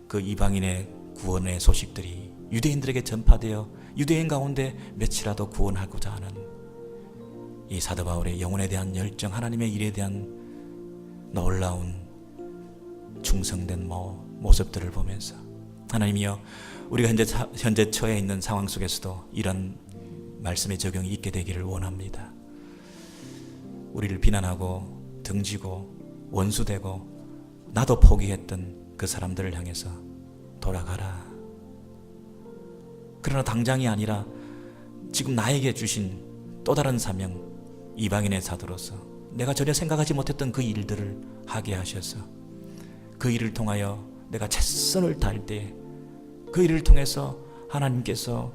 그 이방인의 구원의 소식들이 유대인들에게 전파되어 유대인 가운데 몇이라도 구원하고자 하는 이 사도 바울의 영혼에 대한 열정, 하나님의 일에 대한 놀라운 충성된 모습들을 보면서 하나님이여, 우리가 현재 처해 있는 상황 속에서도 이런 말씀의 적용이 있게 되기를 원합니다. 우리를 비난하고 등지고 원수되고 나도 포기했던 그 사람들을 향해서 돌아가라. 그러나 당장이 아니라 지금 나에게 주신 또 다른 사명, 이방인의 사도로서 내가 전혀 생각하지 못했던 그 일들을 하게 하셔서 그 일을 통하여 내가 최선을 다할 때 그 일을 통해서 하나님께서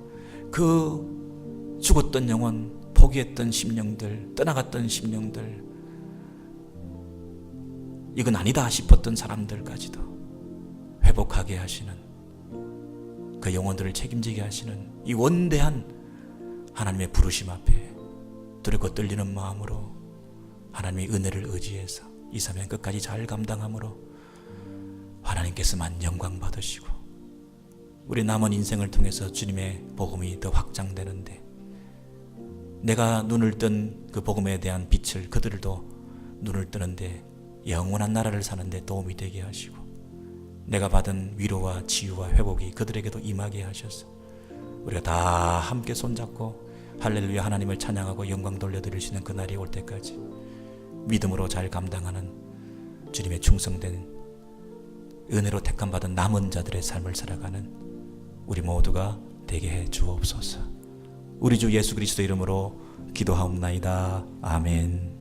그 죽었던 영혼, 포기했던 심령들, 떠나갔던 심령들, 이건 아니다 싶었던 사람들까지도 회복하게 하시는, 그 영혼들을 책임지게 하시는 이 원대한 하나님의 부르심 앞에 두렵고 떨리는 마음으로 하나님의 은혜를 의지해서 이 사명 끝까지 잘 감당함으로 하나님께서만 영광 받으시고 우리 남은 인생을 통해서 주님의 복음이 더 확장되는데, 내가 눈을 뜬 그 복음에 대한 빛을 그들도 눈을 뜨는데 영원한 나라를 사는데 도움이 되게 하시고, 내가 받은 위로와 치유와 회복이 그들에게도 임하게 하셔서 우리가 다 함께 손잡고 할렐루야 하나님을 찬양하고 영광 돌려드릴 수 있는 그날이 올 때까지 믿음으로 잘 감당하는 주님의 충성된 은혜로 택함받은 남은 자들의 삶을 살아가는 우리 모두가 되게 해 주옵소서. 우리 주 예수 그리스도 이름으로 기도하옵나이다. 아멘.